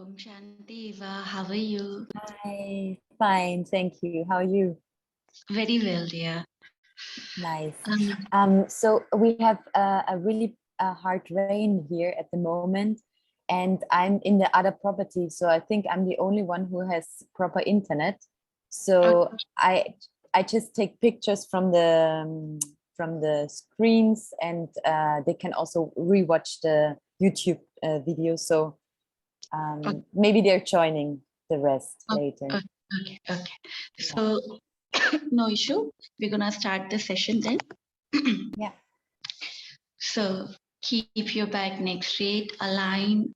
Om Shanti, Eva. How are you? Hi, fine, thank you. How are you? Very well, dear. Nice. So we have a really hard rain here at the moment, and I'm in the other property, so I think I'm the only one who has proper internet. So I just take pictures from the screens, and they can also rewatch the YouTube video. So maybe they're joining the rest later. Okay. So, no issue. We're gonna start the session then. Yeah. So, keep your back neck straight, align,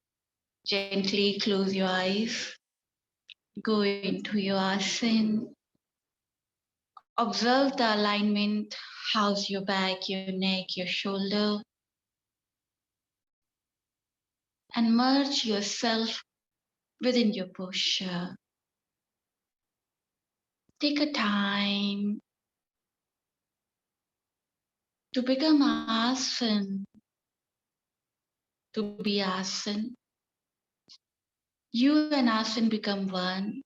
gently close your eyes, go into your asana. Observe the alignment. How's your back, your neck, your shoulder, and merge yourself within your posture. Take a time to become asana, to be asana. You and asana become one.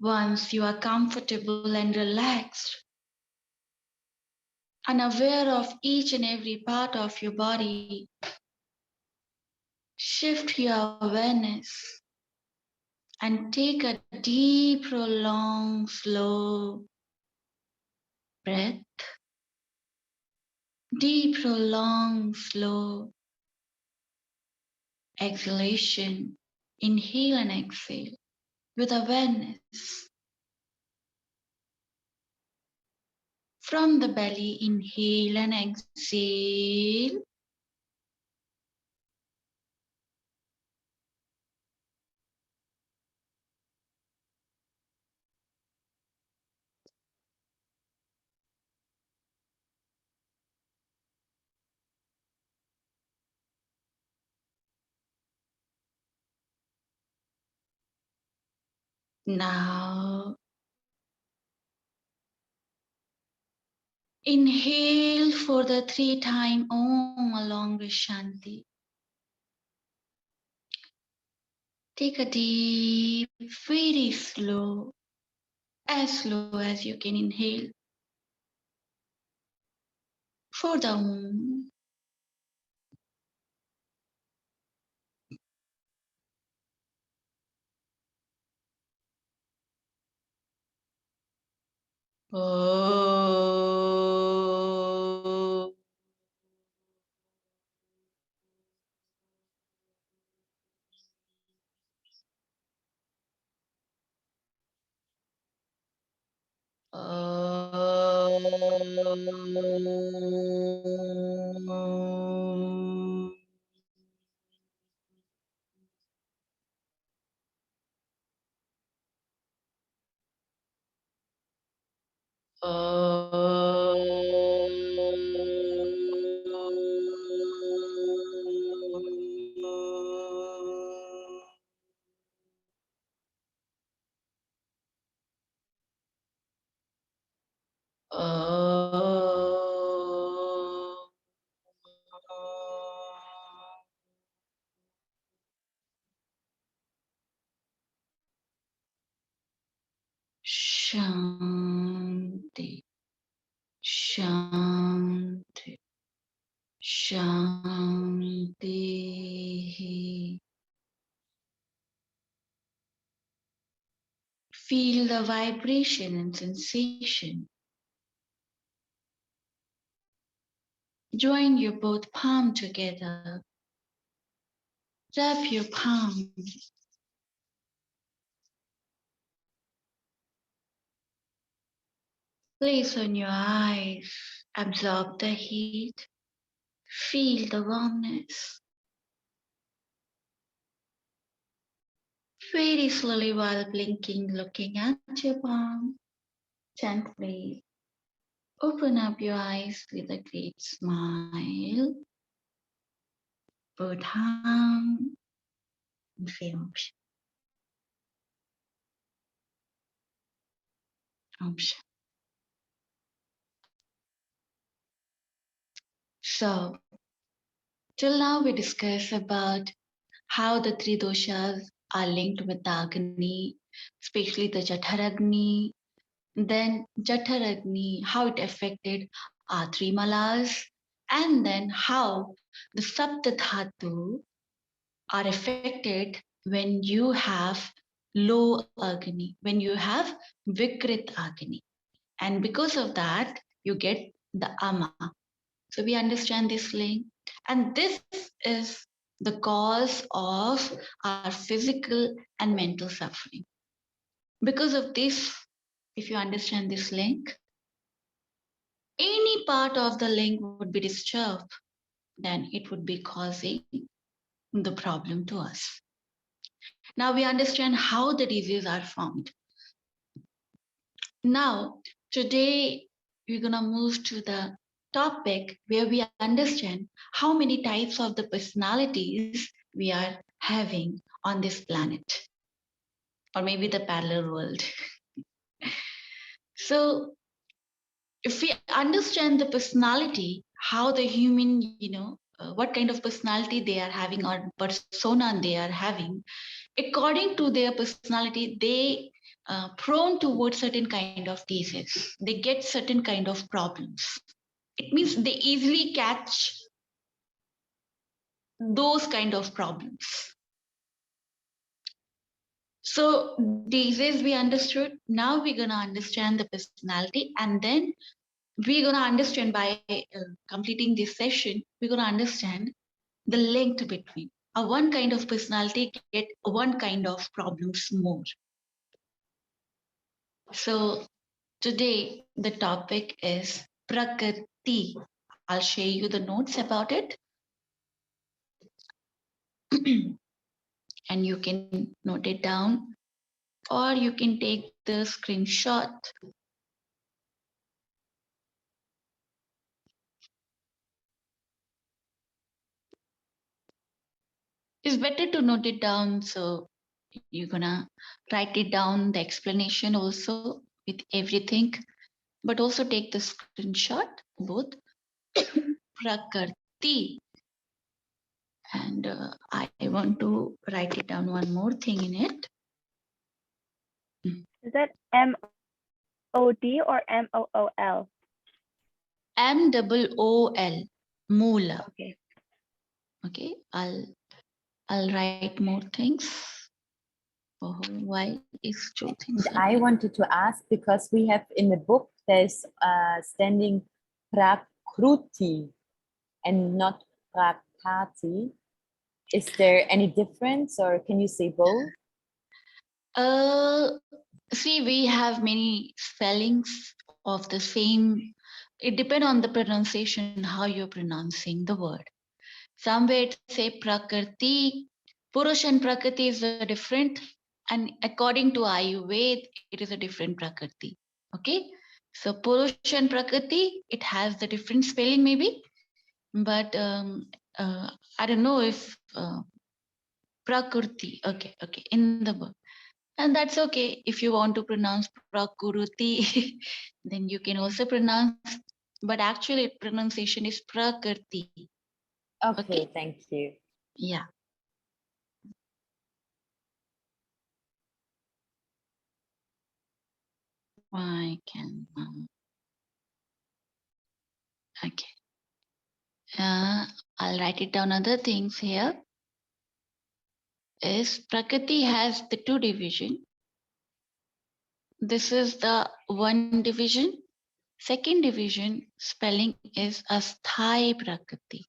Once you are comfortable and relaxed, unaware of each and every part of your body, shift your awareness and take a deep, prolonged, slow breath. Deep, prolonged, slow exhalation. Inhale and exhale with awareness. From the belly, inhale and exhale. Now, inhale for the 3-time Om along with Shanti. Take a deep, very slow, as slow as you can inhale. For the Om. Oh. Shanti, Shanti, Shanti. Feel the vibration and sensation. Join your both palms together. Wrap your palms. Place on your eyes. Absorb the heat. Feel the warmness. Very slowly while blinking, looking at your palm. Gently open up your eyes with a great smile. Both hands and say Om Shanti. Om Shanti. So till now we discussed about how the three doshas are linked with the Agni, especially the Jatharagni. Then Jatharagni, how it affected our three malas, and then how the Saptadhatu are affected when you have low Agni, when you have Vikrit Agni. And because of that, you get the Ama. So we understand this link. And this is the cause of our physical and mental suffering. Because of this, if you understand this link, any part of the link would be disturbed, then it would be causing the problem to us. Now we understand how the diseases are formed. Now, today we're gonna move to the topic where we understand how many types of the personalities we are having on this planet, or maybe the parallel world. So if we understand the personality, how the human, what kind of personality they are having or persona they are having, according to their personality, they prone towards certain kind of diseases. They get certain kind of problems. It means they easily catch those kind of problems. So disease we understood. Now we're gonna understand the personality, and then we're gonna understand by completing this session, we're gonna understand the link between one kind of personality get one kind of problems more. So today the topic is Prakriti. I'll share you the notes about it. And you can note it down, or you can take the screenshot. It's better to note it down, so you're gonna write it down, the explanation also with everything, but also take the screenshot, both. Prakriti. And I want to write it down, one more thing in it. Is that M-O-D or M-O-O-L? M-O-O-L, Moola. Okay. Okay, I'll write more things. Oh, why is two things? I wanted to ask, because we have in the book, there's standing Prakruti and not Prakrati. Is there any difference, or can you say both? See, we have many spellings of the same. It depends on the pronunciation, how you're pronouncing the word. Somewhere it say Prakriti, Purush and Prakriti is different. And according to Ayurveda, it is a different Prakriti. Okay. So Purush and Prakriti, it has the different spelling maybe. But I don't know if Prakriti, okay, in the book. And that's okay. If you want to pronounce Prakriti, then you can also pronounce, but actually pronunciation is Prakriti. Okay, thank you. Yeah. I can, okay. I'll write it down. Other things here is Prakriti has the two division. This is the one division. Second division spelling is Asthai Prakriti.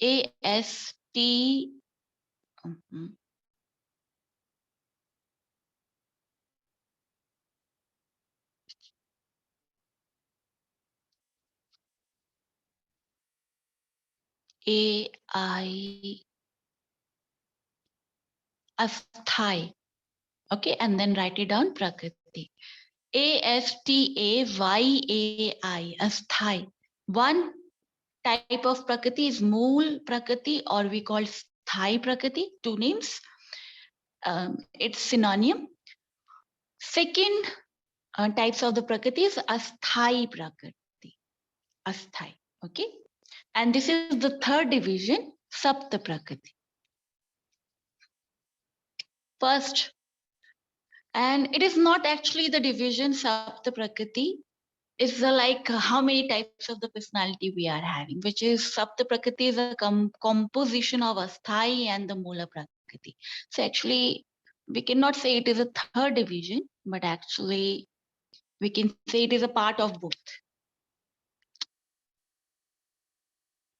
A-S-T. A-I. Asthai. Okay, and then write it down Prakriti. A-S-T-A-Y-A-I. Asthai. One type of Prakriti is Mool Prakriti, or we call Sthai Prakriti, two names. It's synonym. Second types of the Prakriti is Asthai Prakriti. asthai. Okay, and this is the third division, sapta prakriti. First, and it is not actually the division sapta prakriti. It's like how many types of the personality we are having, which is sapta prakriti is a composition of asthai and the mula prakriti. So actually, we cannot say it is a third division, but actually we can say it is a part of both.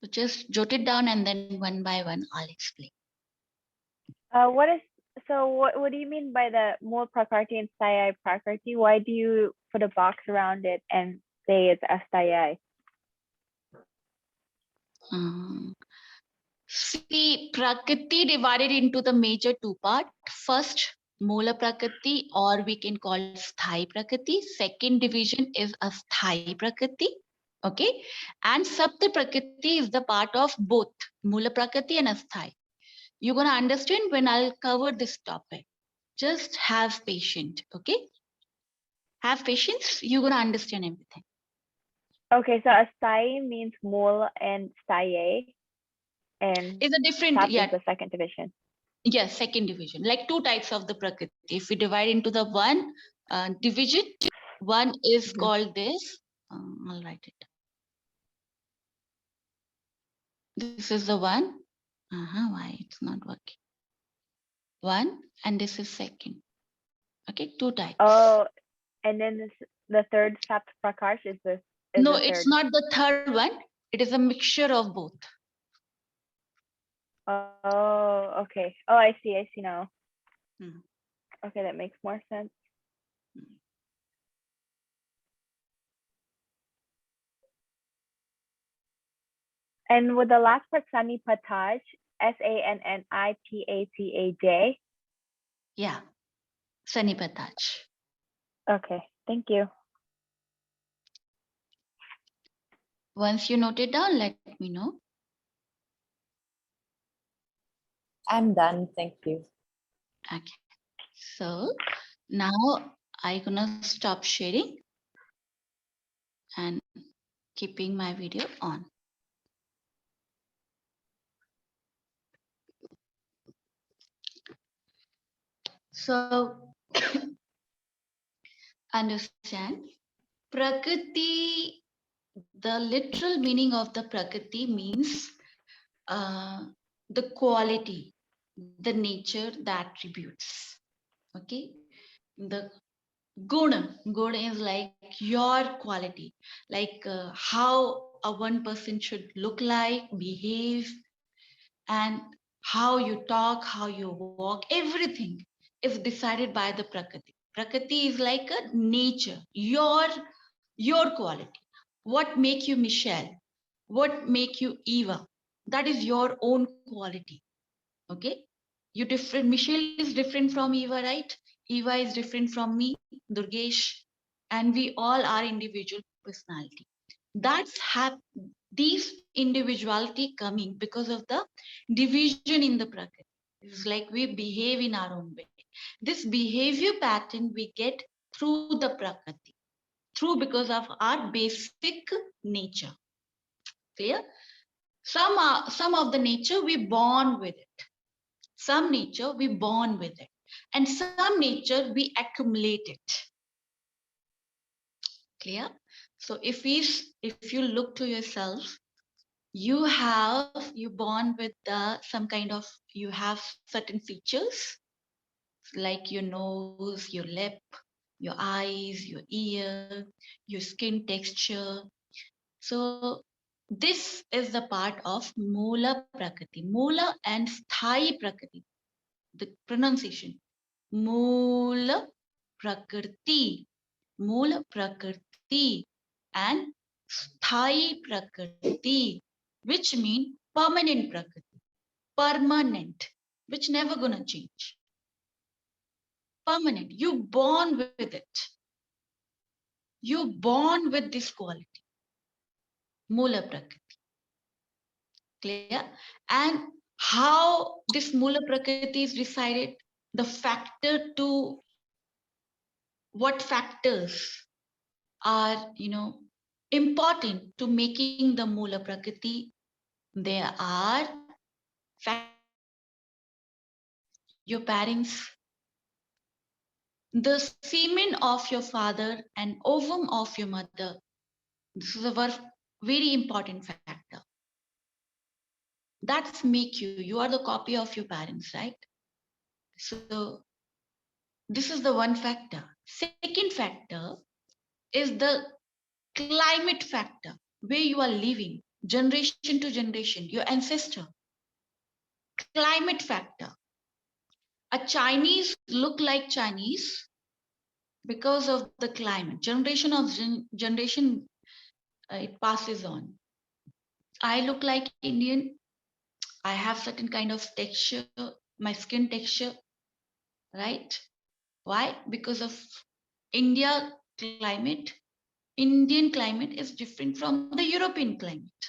So just jot it down and then one by one I'll explain. What do you mean by the Mula Prakriti and Asthaya Prakriti? Why do you put a box around it and say it's Asthaya? See, Prakriti divided into the major two parts. First, Mula Prakriti, or we can call Sthai Prakriti. Second division is Asthai Prakriti. Okay, and Sapta Prakriti is the part of both Mula Prakriti and Asthai. You're gonna understand when I'll cover this topic. Just have patience, okay? Have patience. You're gonna understand everything. Okay, so Asthaya means Mula and Sthaye, and It's a different, Sapta yeah. is the second division. Yes, second division, like two types of the Prakriti. If we divide into the one division, one is called this. I'll write it. This is the one. Why it's not working? One, and this is second. Okay, two types. Oh, and then the third Sapta Prakash is this. No, it's not the third one. It is a mixture of both. Oh, okay. Oh, I see now. Hmm. Okay, that makes more sense. And with the last part, Sanipataj, Sannipataj. Yeah, Sanipataj. Okay, thank you. Once you note it down, let me know. I'm done, thank you. Okay, so now I'm gonna stop sharing and keeping my video on. So understand, Prakriti, the literal meaning of the Prakriti means the quality, the nature, the attributes. Okay, the guna is like your quality, like how a one person should look like, behave, and how you talk, how you walk, everything is decided by the Prakriti. Prakriti is like a nature, your quality. What make you Michelle? What make you Eva? That is your own quality. Okay, you different. Michelle is different from Eva, right? Eva is different from me, Durgesh, and we all are individual personality. That's these individuality coming because of the division in the Prakriti. It's like we behave in our own way. This behavior pattern we get through the Prakriti, through because of our basic nature. Clear? Some of the nature we born with it. Some nature we born with it, and some nature we accumulate it. Clear? So if you look to yourself, you born with some kind of, you have certain features like your nose, your lip, your eyes, your ear, your skin texture. So this is the part of Mula Prakriti. Mula and Sthai Prakriti, the pronunciation. Mula Prakriti, Mula Prakriti, and Sthai Prakriti, which mean permanent Prakriti, permanent, which never gonna change. Permanent, you born with it. You born with this quality, Mula Prakriti. Clear? And how this Mula Prakriti is decided, the factor to what factors are, important to making the Moola Prakriti. There are your parents, the semen of your father and ovum of your mother. This is a very important factor. That's make you. You are the copy of your parents, right? So this is the one factor. Second factor is the climate factor, where you are living, generation to generation, your ancestor. Climate factor. A Chinese look like Chinese because of the climate. Generation of generation, it passes on. I look like Indian. I have certain kind of texture, my skin texture, right? Why? Because of India climate. Indian climate is different from the European climate.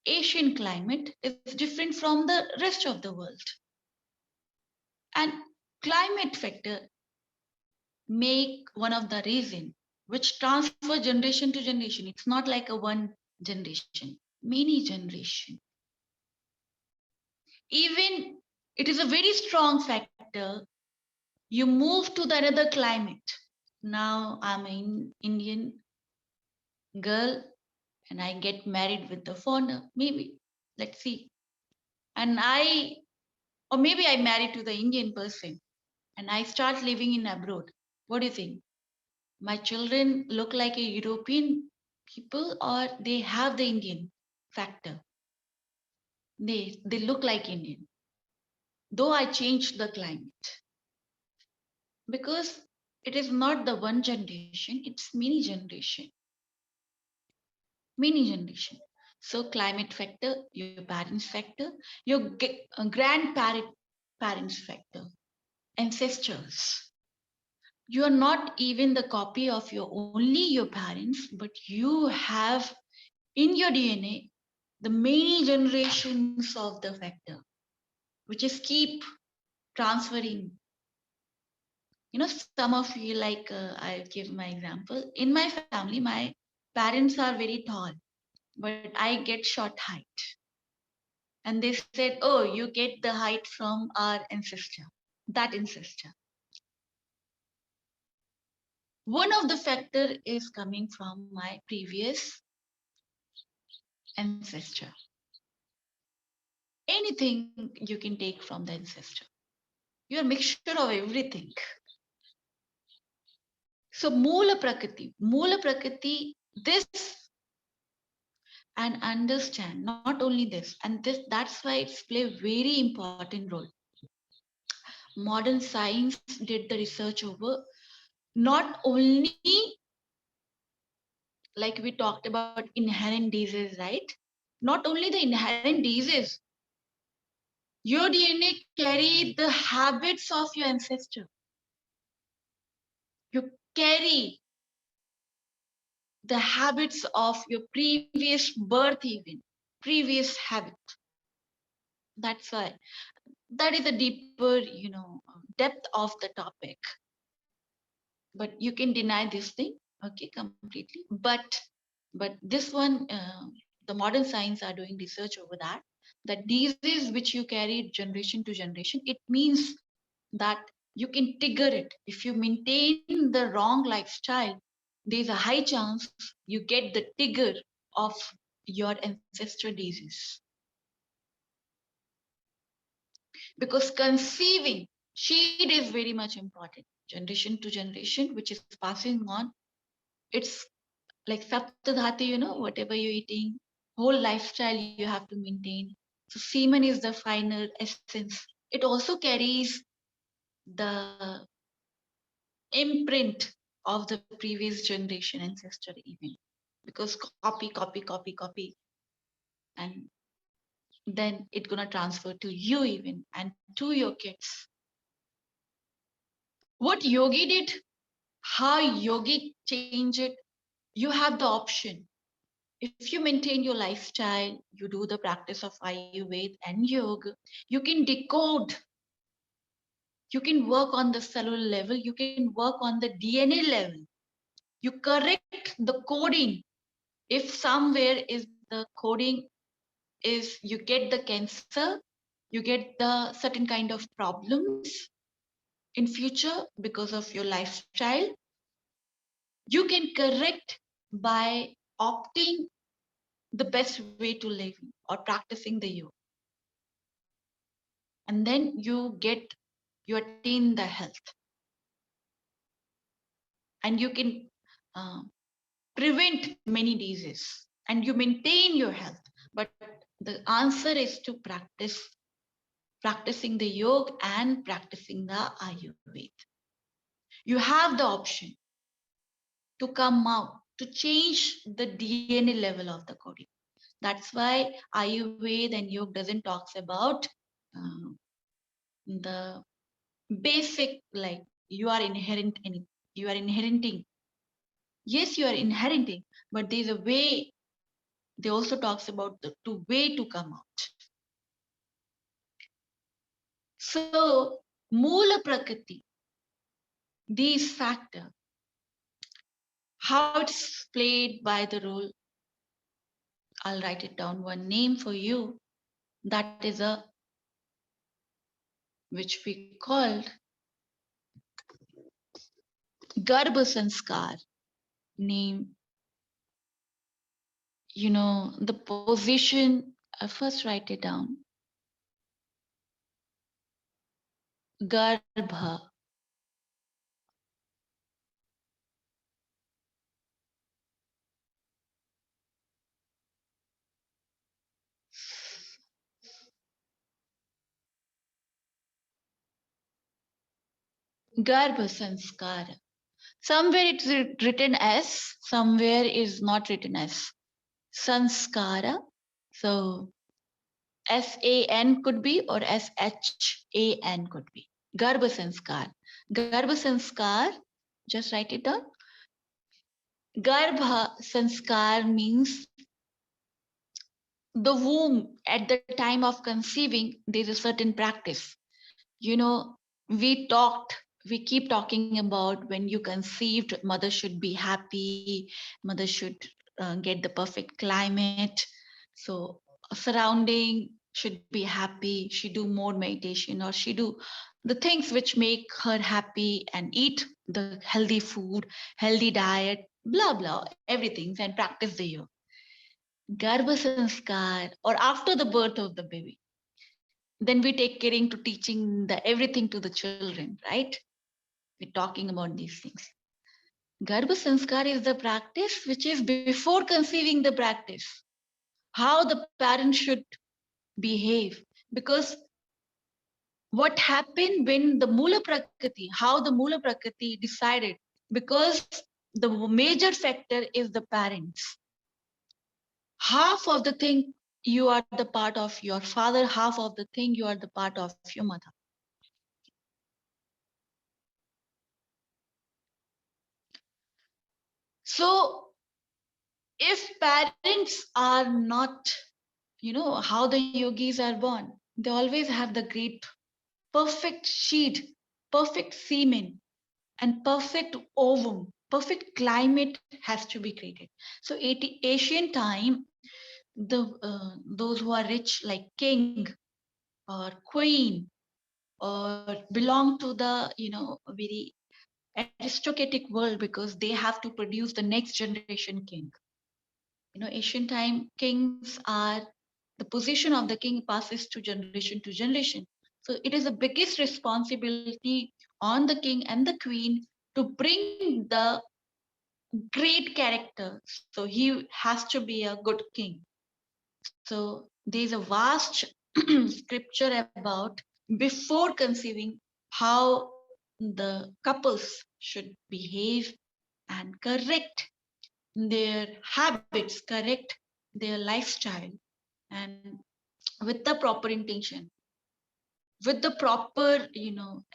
Asian climate is different from the rest of the world. And climate factor make one of the reason which transfer generation to generation. It's not like a one generation, many generation. Even it is a very strong factor. You move to the another climate. Now I'm an Indian girl and I get married with the foreigner. Maybe, let's see. And or maybe I married to the Indian person and I start living in abroad. What do you think? My children look like a European people or they have the Indian factor? They look like Indian. Though I changed the climate. Because it is not the one generation, it's many generation. Many generation. So climate factor, your parents factor, your parents factor, ancestors. You are not even the copy of only your parents, but you have in your DNA the many generations of the factor, which is keep transferring. You know, some of you like, I'll give my example. In my family, my parents are very tall, but I get short height. And they said, oh, you get the height from our ancestor, that ancestor. One of the factor is coming from my previous ancestor. Anything you can take from the ancestor. You're a mixture of everything. So Moola Prakriti, this and understand not only this, and that's why it's play a very important role. Modern science did the research over not only like we talked about inherent disease, right? Not only the inherent disease, your DNA carry the habits of your ancestor. You carry the habits of your previous birth, even previous habit. That's why that is a deeper, depth of the topic. But you can deny this thing, okay, completely. But this one, the modern science are doing research over that. That disease which you carry generation to generation, it means that you can trigger it. If you maintain the wrong lifestyle, there's a high chance you get the trigger of your ancestral disease. Because conceiving seed is very much important, generation to generation, which is passing on. It's like saptadhati, whatever you're eating, whole lifestyle you have to maintain. So semen is the final essence. It also carries the imprint of the previous generation ancestor even, because copy, and then it's gonna transfer to you even and to your kids. What yogi did, how yogi changed it, you have the option. If you maintain your lifestyle, you do the practice of Ayurveda and yoga, you can decode, you can work on the cellular level, you can work on the DNA level, you correct the coding If somewhere is the coding is you get the cancer, you get the certain kind of problems in future because of your lifestyle, you can correct by opting the best way to live or practicing the yoga. And then you attain the health, and you can prevent many diseases and you maintain your health. But the answer is to practicing the yoga and practicing the Ayurveda. You have the option to come out, to change the DNA level of the coding. That's why Ayurveda and yoga doesn't talks about the basic, like you are inheriting. Yes, you are inheriting, but there's a way. They also talks about the way to come out. So Moola Prakriti, these factor, how it's played by the role. I'll write it down, one name for you. That is a, which we called Garbha Sanskar. Name, the position. I first write it down. Garbha. Garbha Sanskara. Somewhere it's written as, somewhere is not written as Sanskara. So SAN could be or SHAN could be. Garbha Sanskar. Garbha Sanskar, just write it down. Garbha Sanskar means the womb. At the time of conceiving, there's a certain practice. We keep talking about when you conceived, mother should be happy, mother should get the perfect climate. So surrounding should be happy, she do more meditation, or she do the things which make her happy and eat the healthy food, healthy diet, blah, blah, everything, and practice the yoga. Garbha Sanskar, or after the birth of the baby. Then we take caring to teaching the everything to the children, right? We're talking about these things. Garbha Sanskar is the practice which is before conceiving the practice. How the parent should behave. Because what happened when the Moola Prakriti, how the Moola Prakriti decided, because the major factor is the parents. Half of the thing you are the part of your father, half of the thing you are the part of your mother. So if parents are not, how the yogis are born, they always have the great, perfect seed, perfect semen, and perfect ovum, perfect climate has to be created. So ancient time, those who are rich, like king or queen, or belong to the very aristocratic world, because they have to produce the next generation king. Ancient time kings are, the position of the king passes to generation. So it is the biggest responsibility on the king and the queen to bring the great character. So he has to be a good king. So there's a vast scripture about before conceiving how the couples should behave and correct their habits, correct their lifestyle, and with the proper intention, with the proper,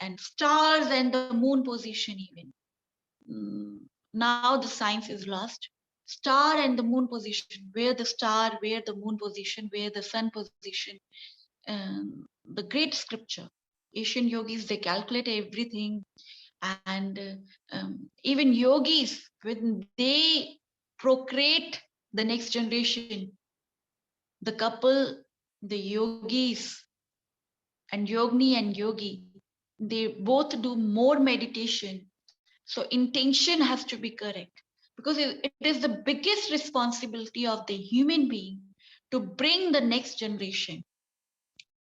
and stars and the moon position even. Now the science is lost. Star and the moon position, where the star, where the moon position, where the sun position, the great scripture. Asian yogis, they calculate everything. And even yogis, when they procreate the next generation, the couple, the yogis and yogini and yogi, they both do more meditation. So intention has to be correct, because it is the biggest responsibility of the human being to bring the next generation.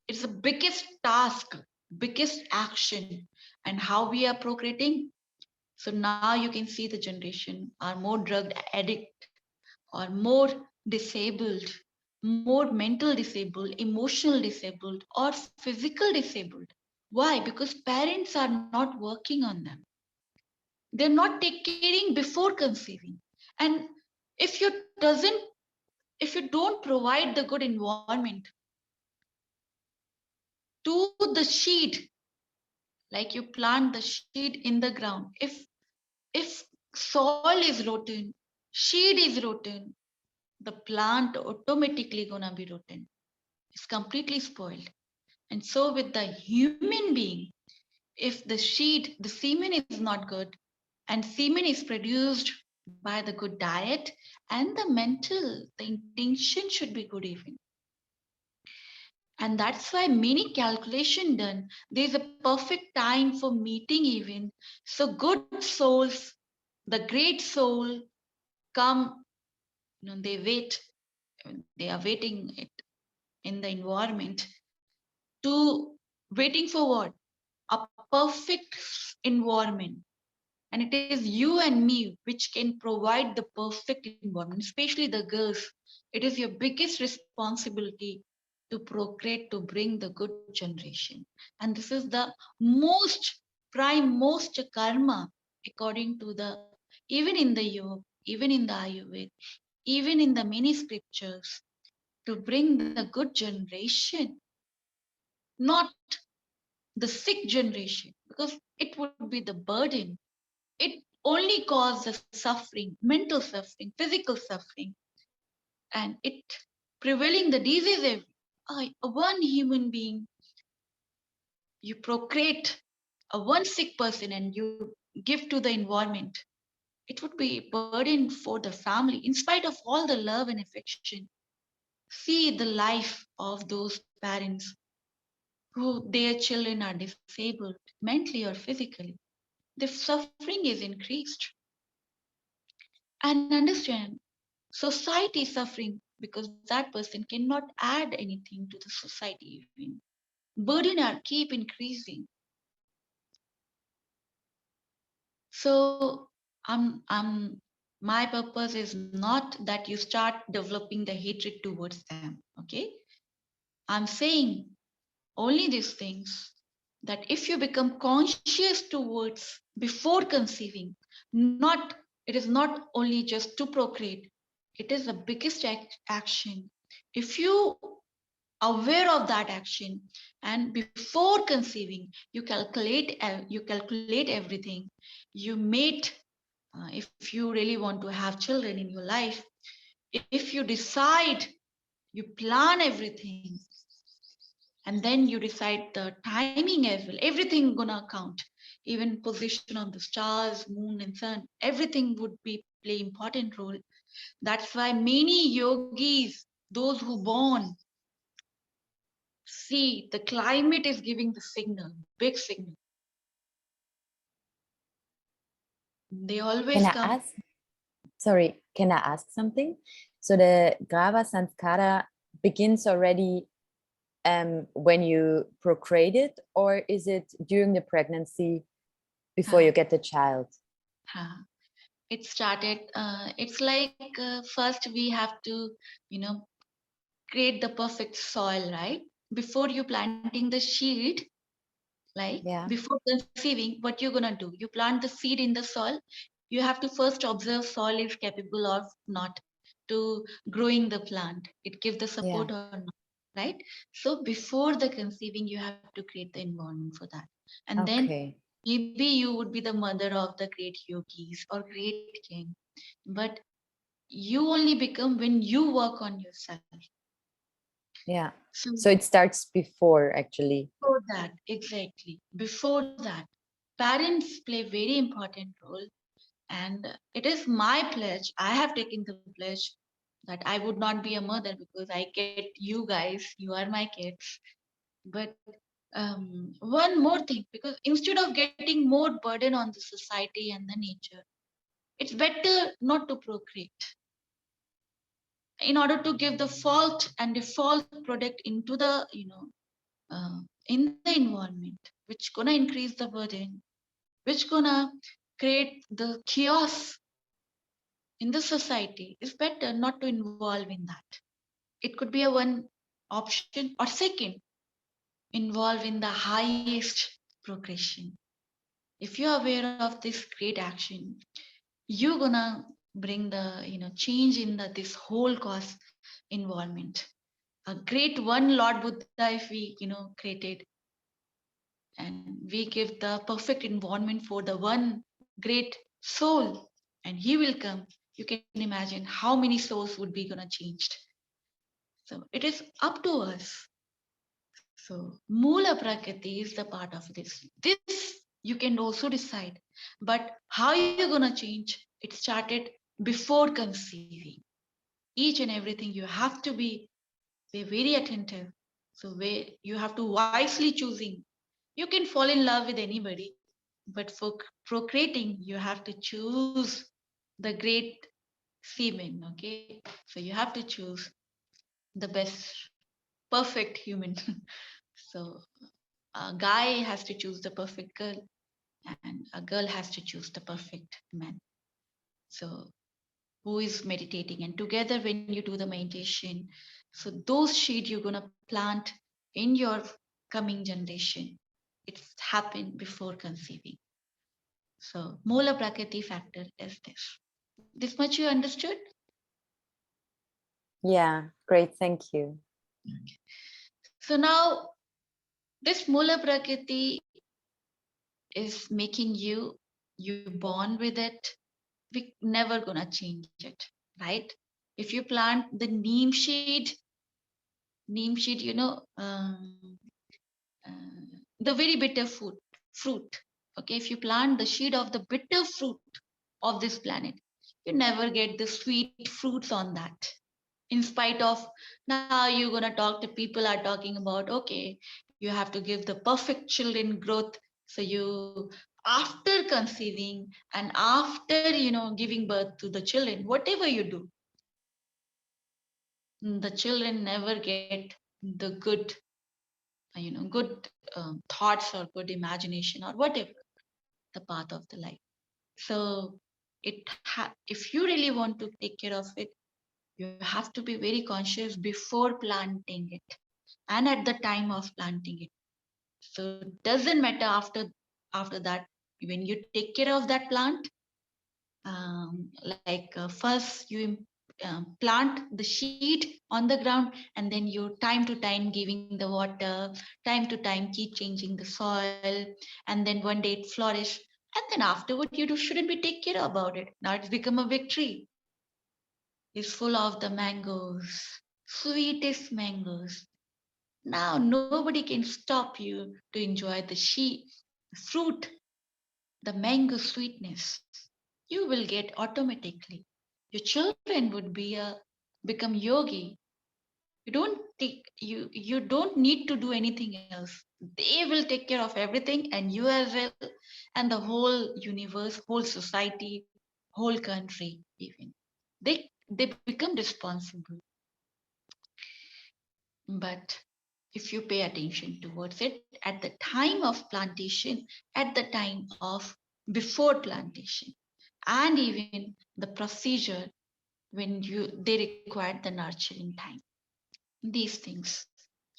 It's the biggest task, biggest action, and how we are procreating. So now you can see the generation are more drug addict, or more disabled, more mental disabled, emotional disabled, or physical disabled. Why? Because parents are not working on them. They're not taking caring before conceiving. And if you doesn't, if you don't provide the good environment to the seed, like you plant the seed in the ground, if soil is rotten, seed is rotten, the plant automatically gonna be rotten. It's completely spoiled. And so with the human being, if the seed, the semen is not good, and semen is produced by the good diet, and the mental, the intention should be good even. And that's why many calculation done. There's a perfect time for meeting even. So good souls, the great soul come, they wait, they are waiting it in the environment to waiting for what? A perfect environment. And it is you and me which can provide the perfect environment, especially the girls. It is your biggest responsibility to procreate, to bring the good generation. And this is the most prime, most karma, according to the, even in the yoga, even in the Ayurveda, even in the many scriptures, to bring the good generation, not the sick generation, because it would be the burden. It only causes suffering, mental suffering, physical suffering, and it prevailing the disease. One human being, you procreate a one sick person and you give to the environment. It would be a burden for the family, in spite of all the love and affection. See the life of those parents who their children are disabled mentally or physically. The suffering is increased. And understand, society is suffering because that person cannot add anything to the society even. Burden are keep increasing. So my purpose is not that you start developing the hatred towards them. Okay, I'm saying only these things, that if you become conscious towards before conceiving, not, it is not only just to procreate, it is the biggest action. If you aware of that action, and before conceiving you calculate everything, you mate, if you really want to have children in your life, if you decide, you plan everything, and then you decide the timing as well, everything gonna count, even position of the stars, moon and sun, everything would be play important role. That's why many yogis, those who born, see the climate is giving the signal, big signal. They always Can I come. ask? Sorry, can I ask something? So the Grava Sanskara begins already when you procreate it, or is it during the pregnancy before you get the child? It started, it's like first we have to, create the perfect soil, right? Before you planting the seed, like before conceiving, what you're gonna do? You plant the seed in the soil. You have to first observe soil is capable or not to growing the plant. It gives the support or not, right? So before the conceiving, you have to create the environment for that. And then maybe you would be the mother of the great yogis or great king. But you only become when you work on yourself. Yeah. So it starts before, actually. Before that, exactly. Before that, parents play very important role. And it is my pledge. I have taken the pledge that I would not be a mother because I get you guys, you are my kids. But one more thing, because instead of getting more burden on the society and the nature, it's better not to procreate in order to give the fault and default product into the in the environment, which gonna increase the burden, which gonna create the chaos in the society. It's better not to involve in that. It could be a one option, or second, involve in the highest progression. If you're aware of this great action, you're gonna bring the change in this whole cause environment. A great one Lord Buddha, if we created, and we give the perfect environment for the one great soul, and he will come, you can imagine how many souls would be gonna changed. So it is up to us. So Mula Prakriti is the part of this you can also decide, but how you're gonna change, it started before conceiving. Each and everything you have to be very attentive. So where you have to wisely choosing. You can fall in love with anybody, but for procreating, you have to choose the great semen. Okay, so you have to choose the best, perfect human. So a guy has to choose the perfect girl, and a girl has to choose the perfect man. So who is meditating, and together when you do the meditation, so those seed you're gonna plant in your coming generation, it's happened before conceiving. So Mola Prakriti factor is this. This much you understood? Yeah, great, thank you. Okay. So now this Mola Prakriti is making you born with it. We never gonna change it, right? If you plant the neem seed, the very bitter fruit. Okay, if you plant the seed of the bitter fruit of this planet, you never get the sweet fruits on that. In spite of, now you're gonna talk to people are talking about, okay, you have to give the perfect children growth. So you, after conceiving and after giving birth to the children, whatever you do, the children never get the good thoughts or good imagination or whatever the path of the life. So if you really want to take care of it, you have to be very conscious before planting it and at the time of planting it. So doesn't matter after that, when you take care of that plant, first you plant the seed on the ground, and then you time to time giving the water, time to time keep changing the soil, and then one day it flourish, and then afterward you shouldn't be take care about it. Now it's become a big tree. It's full of the mangoes, sweetest mangoes. Now nobody can stop you to enjoy the fruit, the mango sweetness. You will get automatically. Your children would become yogi. You don't need to do anything else. They will take care of everything, and you as well, and the whole universe, whole society, whole country even. They become responsible. But if you pay attention towards it at the time of plantation, at the time of before plantation, and even the procedure when they require the nurturing time, these things,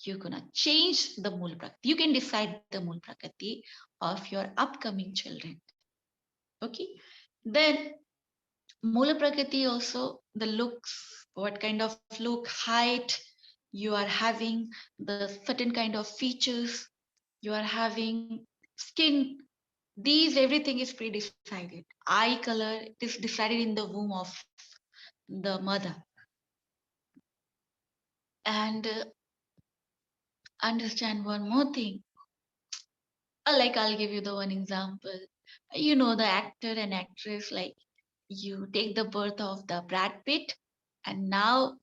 you're gonna change the Mool Prakriti. You can decide the Mool Prakriti of your upcoming children. Okay, then Moola Prakriti also, the looks, what kind of look, height you are having, the certain kind of features you are having, skin, these everything is pre-decided. Eye color, it is decided in the womb of the mother. And understand one more thing. Like I'll give you the one example. The actor and actress, like you take the birth of the Brad Pitt and now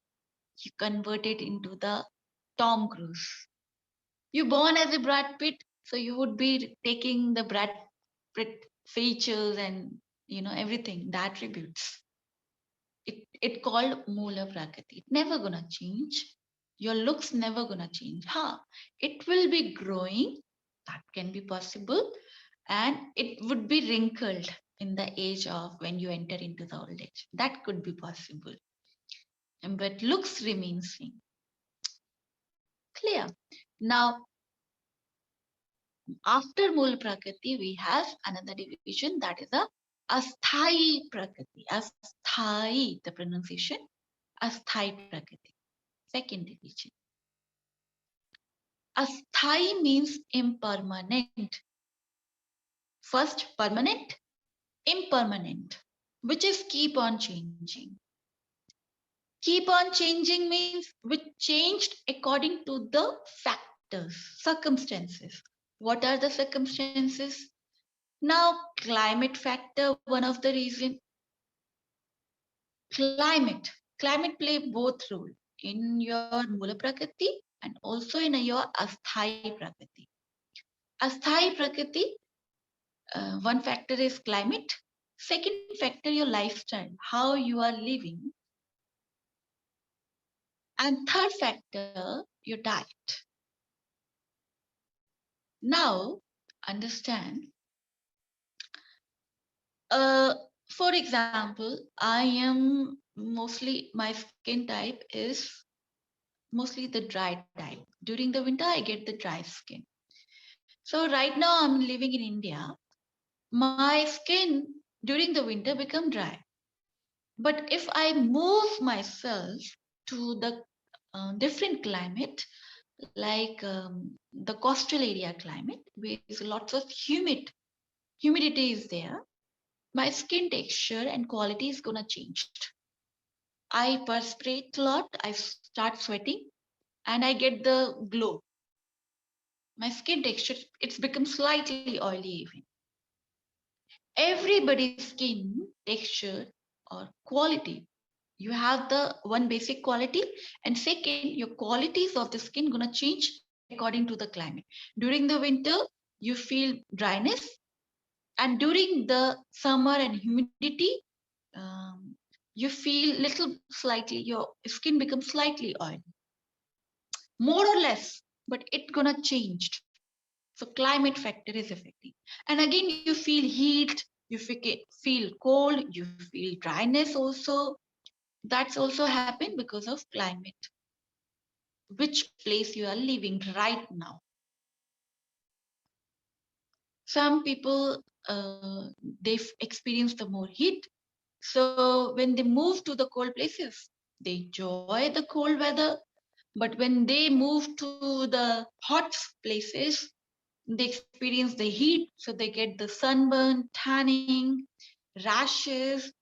you convert it into the Tom Cruise. You born as a Brad Pitt, so you would be taking the Brad Pitt features and everything, the attributes. It called Moola Prakriti. It never gonna change. Your looks never gonna change. It will be growing. That can be possible, and it would be wrinkled in the age of when you enter into the old age. That could be possible, but looks remain same. Clear. Now, after Mool Prakriti, we have another division, that is a Asthai Prakriti. Asthai, the pronunciation, Asthai Prakriti. Second division. Asthai means impermanent. First, permanent, impermanent, which is keep on changing. Keep on changing means which changed according to the factors, circumstances. What are the circumstances? Now, climate factor, one of the reason. Climate play both role in your Mula Prakriti and also in your Asthai Prakriti. Asthai Prakriti, one factor is climate. Second factor, your lifestyle, how you are living. And third factor, your diet. Now, understand. For example, my skin type is mostly the dry type. During the winter, I get the dry skin. So right now I'm living in India. My skin during the winter become dry. But if I move myself to the different climate, like the coastal area climate, where there's lots of humidity is there, my skin texture and quality is gonna change. I perspirate a lot, I start sweating, and I get the glow. My skin texture, it's become slightly oily even. Everybody's skin texture or quality, you have the one basic quality, and second, your qualities of the skin gonna change according to the climate. During the winter, you feel dryness, and during the summer and humidity, you feel your skin becomes slightly oily, more or less, but it's gonna change. So climate factor is affecting. And again, you feel heat, you feel cold, you feel dryness also. That's also happened because of climate, which place you are living right now. Some people, they've experienced the more heat. So when they move to the cold places, they enjoy the cold weather. But when they move to the hot places, they experience the heat, so they get the sunburn, tanning, rashes.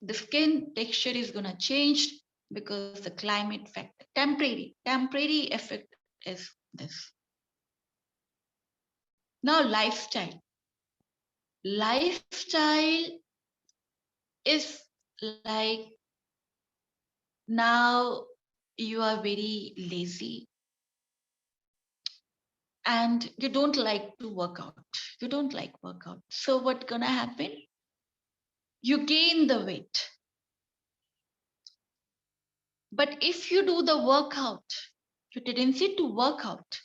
The skin texture is gonna change because the climate factor, temporary effect is this. Now lifestyle. Lifestyle is like, now you are very lazy and you don't like to work out. You don't like workout. So what's gonna happen? You gain the weight. But if you do the workout, your tendency to work out,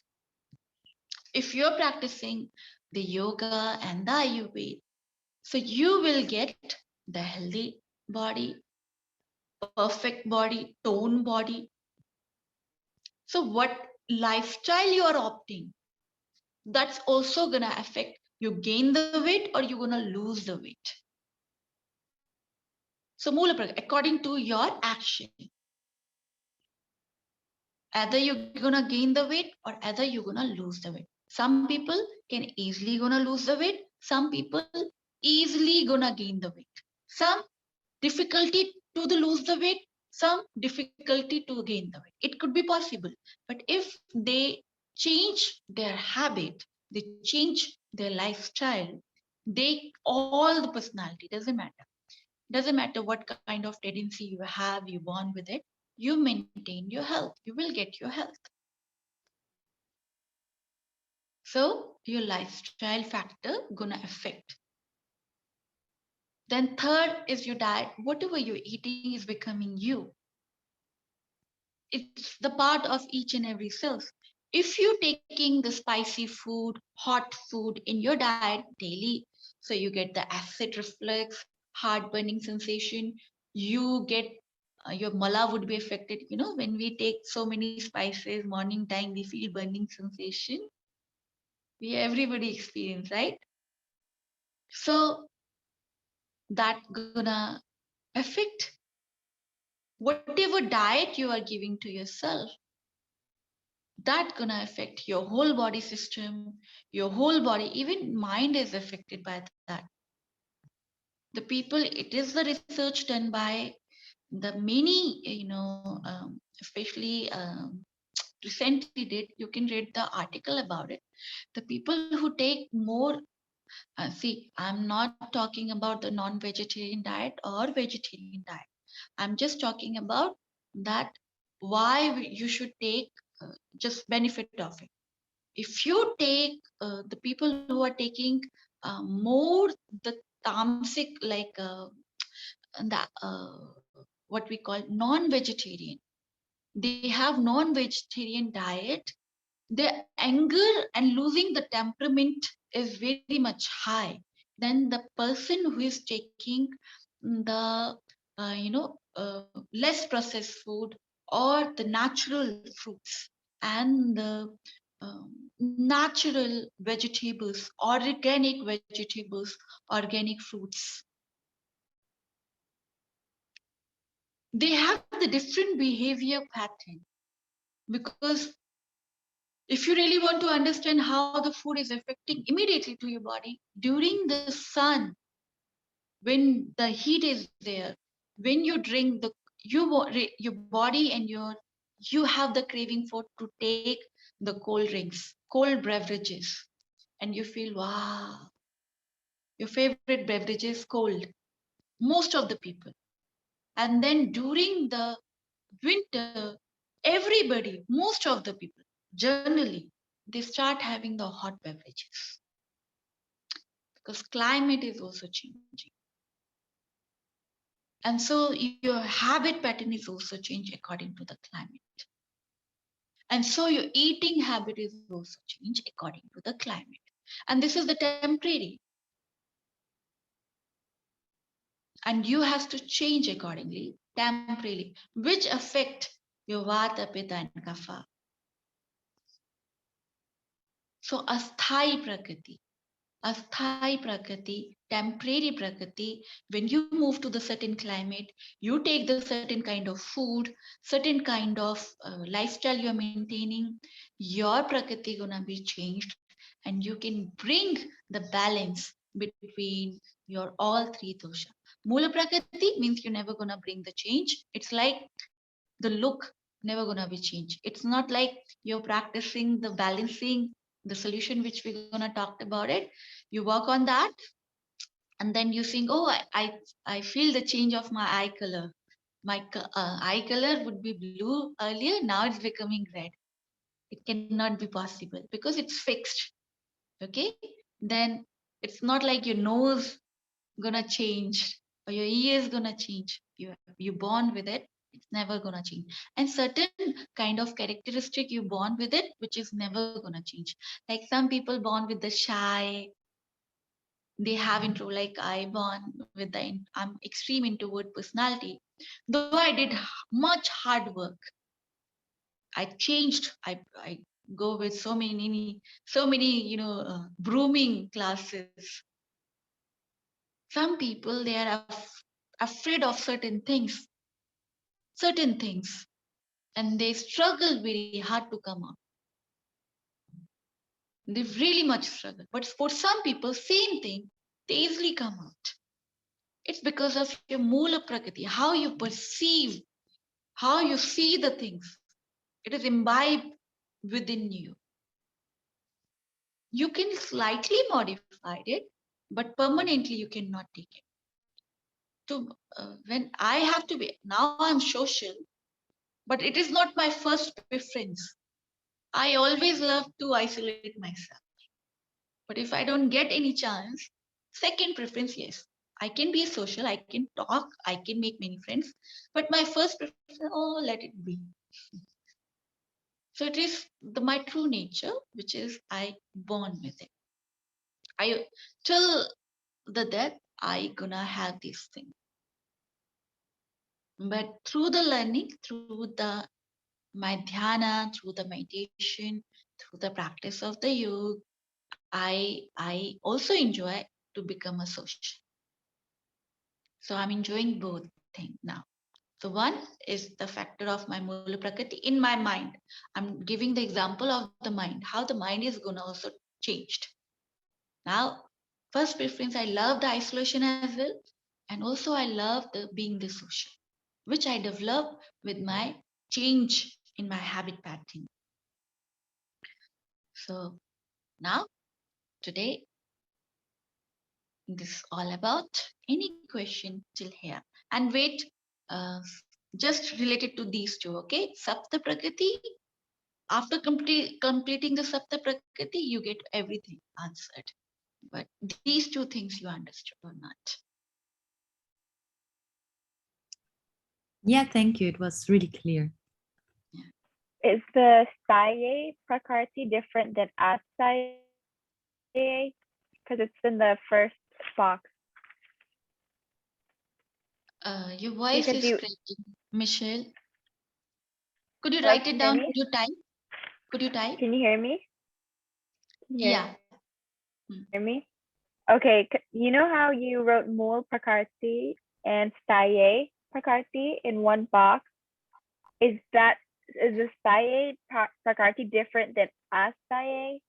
if you're practicing the yoga and the Ayurveda, so you will get the healthy body, perfect body, tone body. So what lifestyle you are opting, that's also gonna affect you gain the weight or you're gonna lose the weight. So Moola Prakriti, according to your action, either you're gonna gain the weight or either you're gonna lose the weight. Some people can easily gonna lose the weight. Some people easily gonna gain the weight. Some difficulty to lose the weight. Some difficulty to gain the weight. It could be possible. But if they change their habit, they change their lifestyle, all the personality, doesn't matter. Doesn't matter what kind of tendency you have, you born with it, you maintain your health, you will get your health. So your lifestyle factor gonna affect. Then third is your diet. Whatever you're eating is becoming you. It's the part of each and every cell. If you're taking the spicy food, hot food in your diet daily, so you get the acid reflux, heart burning sensation, you get your mala would be affected. You know, when we take so many spices, morning time, we feel burning sensation. We everybody experience, right? So that gonna affect whatever diet you are giving to yourself. That gonna affect your whole body system, your whole body, even mind is affected by that. The people, it is the research done by the many, especially recently did, you can read the article about it. The people who take more, see, I'm not talking about the non-vegetarian diet or vegetarian diet. I'm just talking about that why you should take just benefit of it. If you take the people who are taking more the tamasic, like the what we call non-vegetarian, they have non-vegetarian diet, their anger and losing the temperament is very much high than the person who is taking the less processed food or the natural fruits and the natural vegetables, organic vegetables, organic fruits. They have the different behavior pattern, because if you really want to understand how the food is affecting immediately to your body, during the sun, when the heat is there, when you drink the, your body and you have the craving for to take the cold drinks, cold beverages, and you feel, wow, your favorite beverage is cold, most of the people. And then during the winter, everybody, most of the people, generally, they start having the hot beverages because climate is also changing. And so your habit pattern is also changed according to the climate. And so your eating habit is also changed according to the climate. And this is the temporary. And you have to change accordingly, temporarily, which affect your vata, pitta, and kapha. So asthai prakriti. Asthai prakriti, temporary prakriti, when you move to the certain climate, you take the certain kind of food, certain kind of lifestyle you're maintaining, your prakriti gonna be changed, and you can bring the balance between your all three dosha. Mula prakriti means you're never gonna bring the change. It's like the look never gonna be changed. It's not like you're practicing the balancing, the solution which we're gonna talk about it. You work on that, and then you think, oh, I feel the change of my eye color. My eye color would be blue earlier, now it's becoming red. It cannot be possible because it's fixed. Okay, then it's not like your nose gonna change or your ears gonna change. You born with it, it's never gonna change. And certain kind of characteristic you born with it, which is never gonna change. Like some people born with the shy, they have intro, like I born with the I'm extreme introvert personality. Though I did much hard work, I changed. I go with so many grooming classes. Some people, they are afraid of certain things, and they struggle very hard to come out. They really much struggle. But for some people, same thing, they easily come out. It's because of your mula prakriti, how you perceive, how you see the things. It is imbibed within you. You can slightly modify it, but permanently you cannot take it. when I have to be, now I'm social, but it is not my first preference. I always love to isolate myself. But if I don't get any chance, second preference, yes. I can be social, I can talk, I can make many friends, but my first preference, oh, let it be. So it is my true nature, which is I born with it. I till the death, I gonna have this thing. But through the learning, through my dhyana, through the meditation, through the practice of the yoga, I also enjoy to become a social. So I'm enjoying both things now. So one is the factor of my Mula Prakriti in my mind. I'm giving the example of the mind, how the mind is going to also changed. Now, first preference, I love the isolation as well. And also I love the being the social, which I develop with my change in my habit pattern. So now, today, this is all about any question till here. And wait, uh, just related to these two, okay? Sapta Prakriti. After completing the Sapta Prakriti, you get everything answered. But these two things you understood or not? Yeah, thank you. It was really clear. Is the 𝐸 Prakriti different than 𝐸𝐧𝐭𝐲? Because it's in the first box. Your voice Because is breaking, Michelle. Could you Hello, write it down? Could you type? Could you type? Can you hear me? Yeah. Hear me? Okay, you know how you wrote Mool Prakriti and 𝐸 Prakriti in one box? Is the 𝐸 Prakriti different than 𝐸𝐧𝐭𝐲?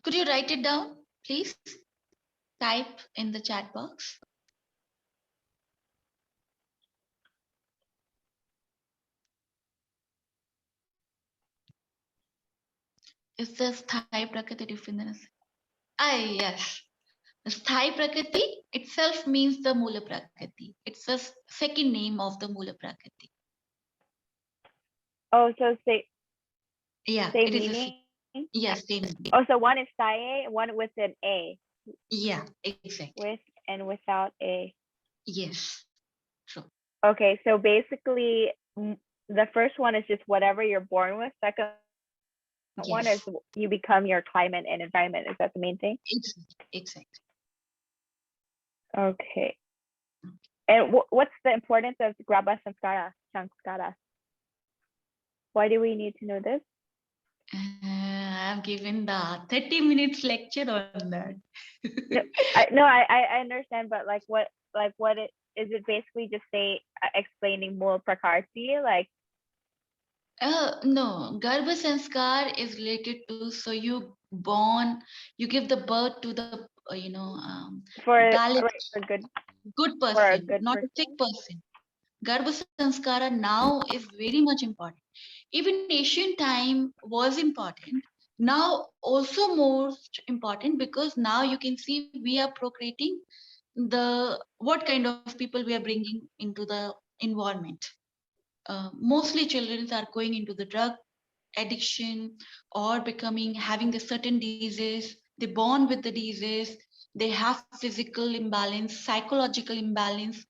Could you write it down, please? Type in the chat box. Is this Sthai Prakriti different than yes. Sthai Prakriti itself means the Mula Prakriti. It's the second name of the Mula Prakriti. Oh, so same meaning? Yes, same meaning. Oh, so one is 𝐸, one with an A. Yeah, exactly. With and without A. Yes, true. Okay, so basically, the first one is just whatever you're born with. Second one is you become your climate and environment. Is that the main thing? Exactly. Okay. And what's the importance of Grabha Sanskara? Why do we need to know this? I've given the 30 minutes lecture on that. I understand, but what is it basically just explaining Mool Prakriti? No, Garbha Sanskar is related to, so you give the birth to the, For a good person, not a sick person. Garbha Sanskara now is very much important. Even ancient time was important. Now also most important, because now you can see we are procreating what kind of people we are bringing into the environment. Mostly children are going into the drug addiction or having the certain diseases. They born with the disease. They have physical imbalance, psychological imbalance,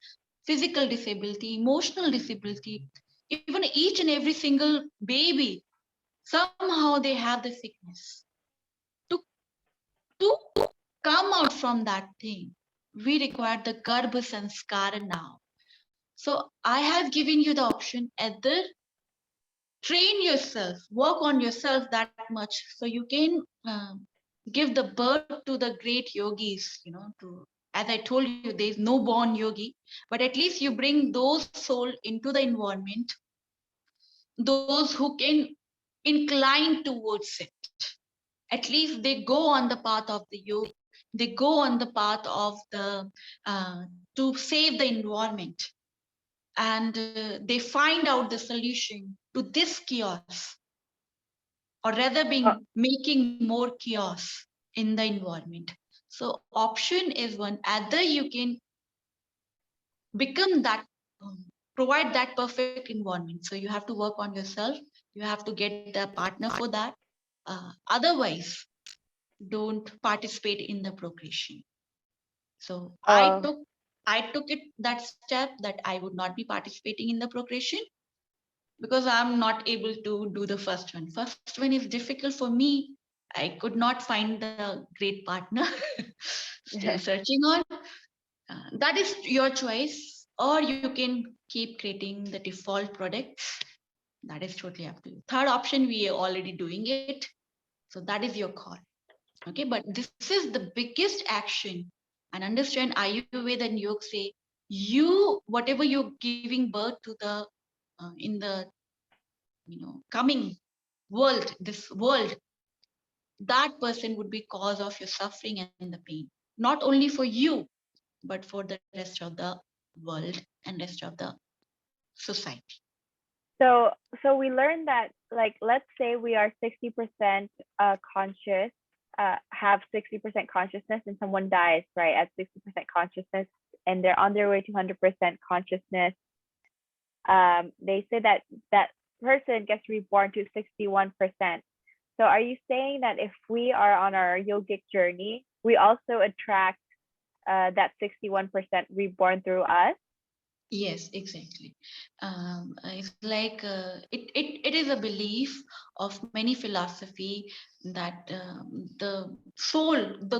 physical disability, emotional disability. Even each and every single baby, somehow they have the sickness. To come out from that thing, we require the Garbha Sanskara now. So I have given you the option, either train yourself, work on yourself that much, so you can give the birth to the great yogis, as I told you, there is no born yogi, but at least you bring those souls into the environment, those who can incline towards it. At least they go on the path of the yoga. They go on the path of to save the environment. And they find out the solution to this chaos, or rather making more chaos in the environment. So option is one. Either you can become that, provide that perfect environment. So you have to work on yourself. You have to get the partner for that. Otherwise, don't participate in the procreation. So I took it that step that I would not be participating in the procreation because I'm not able to do the first one. First one is difficult for me. I could not find the great partner. Still searching on. That is your choice, or you can keep creating the default products. That is totally up to you. Third option, we are already doing it. So that is your call. Okay, but this is the biggest action. And understand Ayurveda and Yoga say, you, whatever you're giving birth to the, in the, coming world, this world, that person would be cause of your suffering and the pain. Not only for you, but for the rest of the world and rest of the society. So we learned that, like, let's say we are 60% conscious, have 60% consciousness, and someone dies right at 60% consciousness, and they're on their way to 100% consciousness. They say that that person gets reborn to 61%. So are you saying that if we are on our yogic journey, we also attract that 61% reborn through us? Yes, exactly. It's like it is a belief of many philosophy that the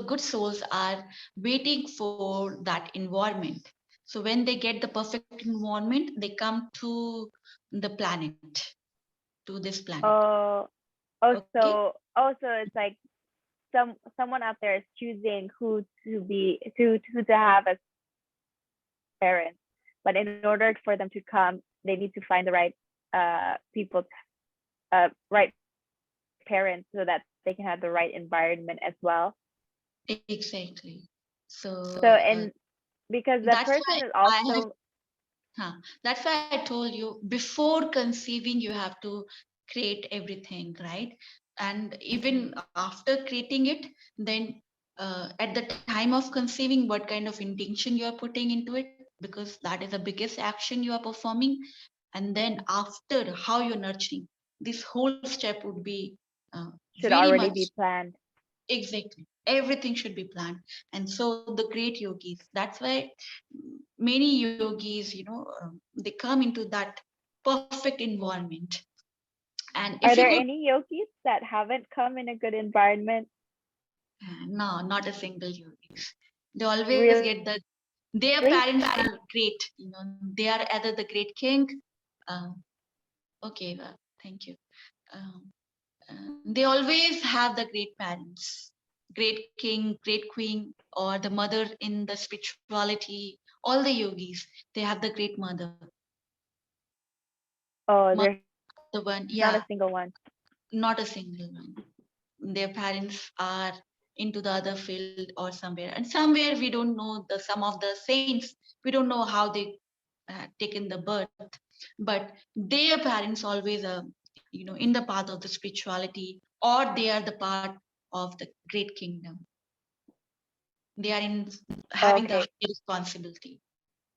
good souls are waiting for that environment. So when they get the perfect environment, they come to the planet, to this planet. Okay. So it's like someone out there is choosing who to have as parents. But in order for them to come, they need to find the right people, right parents, so that they can have the right environment as well. Exactly. So and because that person is also. That's why I told you, before conceiving, you have to create everything, right? And even after creating it, then at the time of conceiving, what kind of intention you are putting into it, because that is the biggest action you are performing. And then after, how you're nurturing, this whole step would be should already be planned. Exactly. Everything should be planned. And so the great yogis, that's why many yogis, they come into that perfect environment. And if are there any yogis that haven't come in a good environment? No, not a single yogis. They always get their parents are great. They are either the great king. Okay, well, thank you. They always have the great parents, great king, great queen, or the mother in the spirituality. All the yogis, they have the great mother. There's the one, not a single one. Not a single one. Their parents are into the other field or somewhere, and somewhere we don't know some of the saints. We don't know how they taken the birth, but their parents always in the path of the spirituality, or they are the part of the great kingdom. They are in having the responsibility.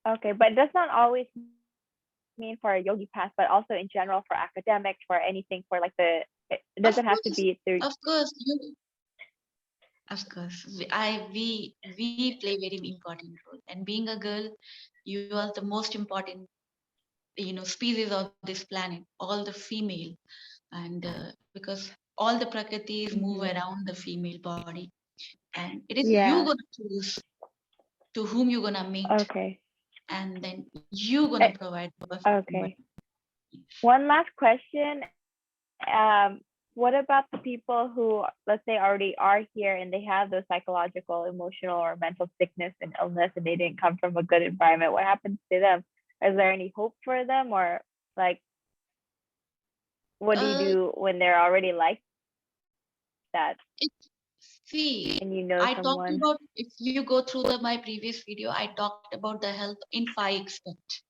Okay, but that's not always mean for a yogi path, but also in general for academics, for anything, for like it doesn't have to be through. Of course, we play very important role. And being a girl, you are the most important, species of this planet, all the female, and because all the prakritis move around the female body, and it is you gonna choose to whom you're gonna meet. Okay. And then you're gonna provide. Okay. One last question. What about the people who, let's say, already are here and they have those psychological, emotional, or mental sickness and illness, and they didn't come from a good environment? What happens to them? Is there any hope for them, or like, what do you do when they're already like that? See, and I talked about, if you go through my previous video, I talked about the health in 5 aspects.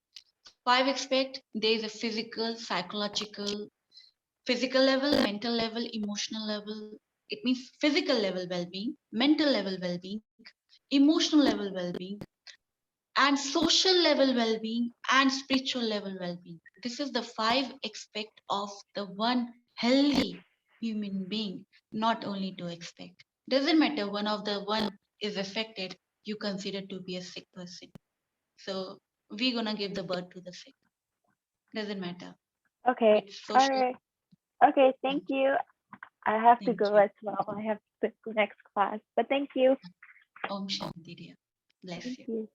5 aspects, there is a physical, psychological level, mental level, emotional level, It means physical level well-being, mental level well-being, emotional level well-being, and social level well-being and spiritual level well-being. This is the 5 aspect of the one healthy human being, not only to expect. Doesn't matter one of the one is affected, you consider to be a sick person. So we're gonna give the birth to the sick. Doesn't matter. Okay. It's All social. right. Okay. Thank you. I have to Thank go you. as well. I have the next class, but thank you. Om Shanti dear. Bless Thank you. you.